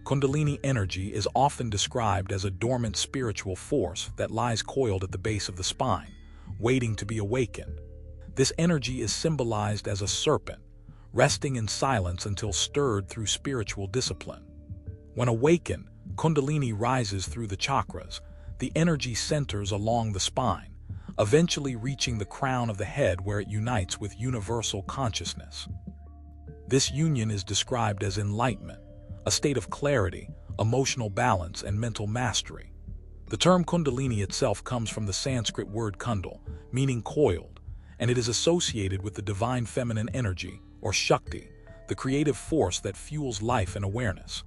Kundalini energy is often described as a dormant spiritual force that lies coiled at the base of the spine, waiting to be awakened. This energy is symbolized as a serpent, resting in silence until stirred through spiritual discipline. When awakened, Kundalini rises through the chakras. The energy centers along the spine, eventually reaching the crown of the head where it unites with universal consciousness. This union is described as enlightenment, a state of clarity, emotional balance, and mental mastery. The term Kundalini itself comes from the Sanskrit word kundal, meaning coiled, and it is associated with the divine feminine energy, or Shakti, the creative force that fuels life and awareness.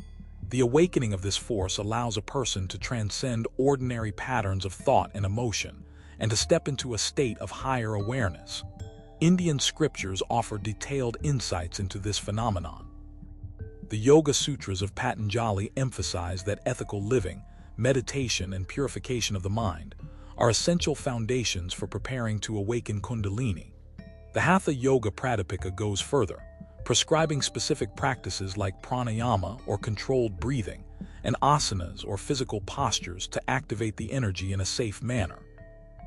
The awakening of this force allows a person to transcend ordinary patterns of thought and emotion, and to step into a state of higher awareness. Indian scriptures offer detailed insights into this phenomenon. The Yoga Sutras of Patanjali emphasize that ethical living, meditation, and purification of the mind are essential foundations for preparing to awaken Kundalini. The Hatha Yoga Pradipika goes further, prescribing specific practices like pranayama or controlled breathing, and asanas or physical postures to activate the energy in a safe manner.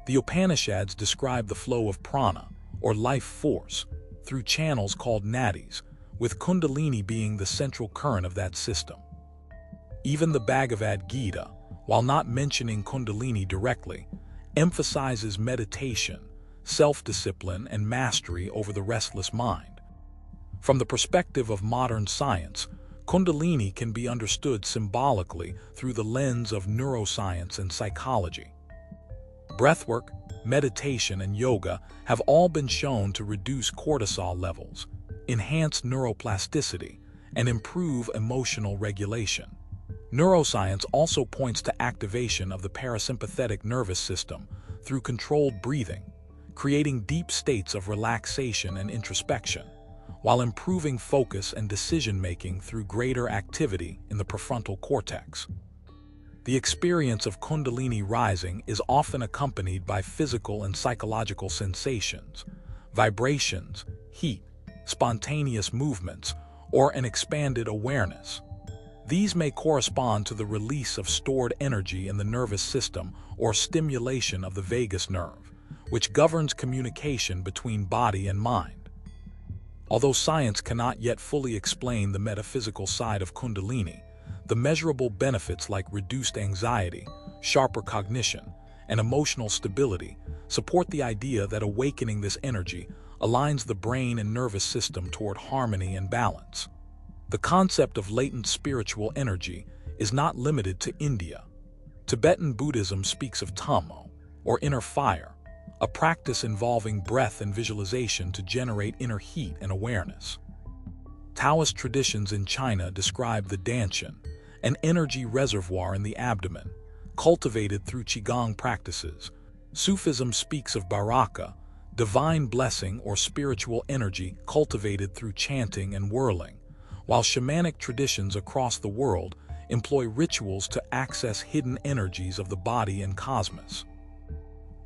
The Upanishads describe the flow of prana, or life force, through channels called nadis, with Kundalini being the central current of that system. Even the Bhagavad Gita, while not mentioning Kundalini directly, emphasizes meditation, self-discipline, and mastery over the restless mind. From the perspective of modern science, Kundalini can be understood symbolically through the lens of neuroscience and psychology. Breathwork, meditation, and yoga have all been shown to reduce cortisol levels, enhance neuroplasticity, and improve emotional regulation. Neuroscience also points to activation of the parasympathetic nervous system through controlled breathing, creating deep states of relaxation and introspection, while improving focus and decision-making through greater activity in the prefrontal cortex. The experience of Kundalini rising is often accompanied by physical and psychological sensations, vibrations, heat, spontaneous movements, or an expanded awareness. These may correspond to the release of stored energy in the nervous system or stimulation of the vagus nerve, which governs communication between body and mind. Although science cannot yet fully explain the metaphysical side of Kundalini, the measurable benefits like reduced anxiety, sharper cognition, and emotional stability support the idea that awakening this energy aligns the brain and nervous system toward harmony and balance. The concept of latent spiritual energy is not limited to India. Tibetan Buddhism speaks of Tamo, or inner fire, a practice involving breath and visualization to generate inner heat and awareness. Taoist traditions in China describe the Danshan, an energy reservoir in the abdomen, cultivated through Qigong practices. Sufism speaks of Baraka, divine blessing or spiritual energy cultivated through chanting and whirling, while shamanic traditions across the world employ rituals to access hidden energies of the body and cosmos.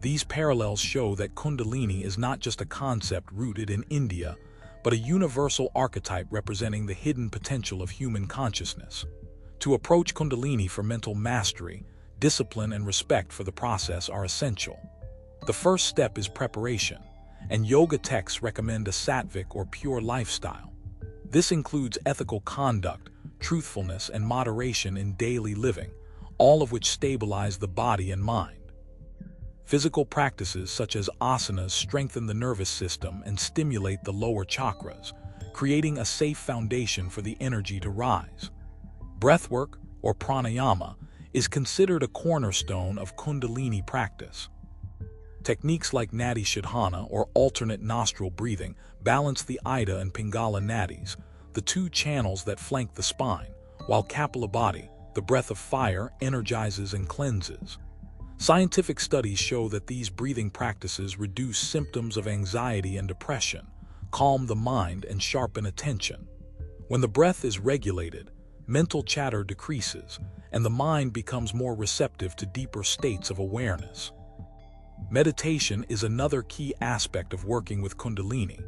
These parallels show that Kundalini is not just a concept rooted in India, but a universal archetype representing the hidden potential of human consciousness. To approach Kundalini for mental mastery, discipline and respect for the process are essential. The first step is preparation, and yoga texts recommend a sattvic or pure lifestyle. This includes ethical conduct, truthfulness, and moderation in daily living, all of which stabilize the body and mind. Physical practices such as asanas strengthen the nervous system and stimulate the lower chakras, creating a safe foundation for the energy to rise. Breathwork, or pranayama, is considered a cornerstone of Kundalini practice. Techniques like Nadi Shodhana, or alternate nostril breathing, balance the Ida and Pingala nadis, the two channels that flank the spine, while Kapalabhati, the breath of fire, energizes and cleanses. Scientific studies show that these breathing practices reduce symptoms of anxiety and depression, calm the mind, and sharpen attention. When the breath is regulated, mental chatter decreases, and the mind becomes more receptive to deeper states of awareness. Meditation is another key aspect of working with Kundalini.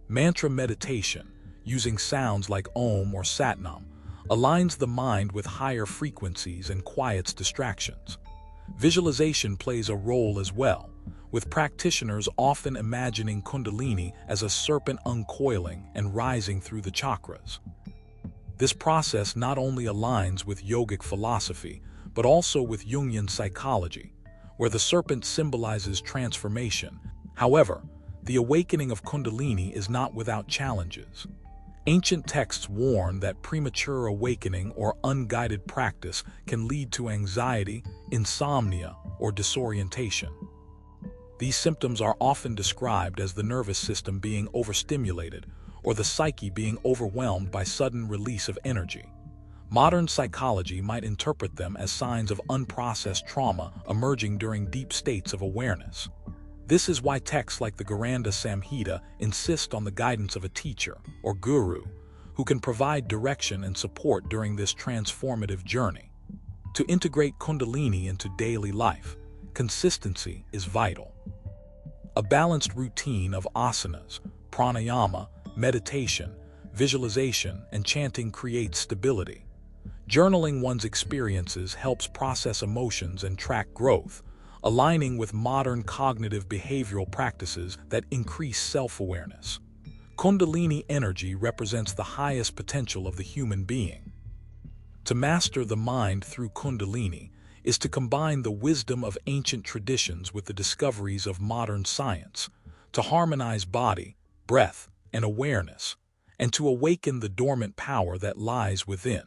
Mantra meditation, using sounds like Om or Satnam, aligns the mind with higher frequencies and quiets distractions. Visualization plays a role as well, with practitioners often imagining Kundalini as a serpent uncoiling and rising through the chakras. This process not only aligns with yogic philosophy, but also with Jungian psychology, where the serpent symbolizes transformation. However, the awakening of Kundalini is not without challenges. Ancient texts warn that premature awakening or unguided practice can lead to anxiety, insomnia, or disorientation. These symptoms are often described as the nervous system being overstimulated or the psyche being overwhelmed by sudden release of energy. Modern psychology might interpret them as signs of unprocessed trauma emerging during deep states of awareness. This is why texts like the Garanda Samhita insist on the guidance of a teacher or guru who can provide direction and support during this transformative journey. To integrate Kundalini into daily life, consistency is vital. A balanced routine of asanas, pranayama, meditation, visualization, and chanting creates stability. Journaling one's experiences helps process emotions and track growth, aligning with modern cognitive behavioral practices that increase self-awareness. Kundalini energy represents the highest potential of the human being. To master the mind through Kundalini is to combine the wisdom of ancient traditions with the discoveries of modern science, to harmonize body, breath, and awareness, and to awaken the dormant power that lies within.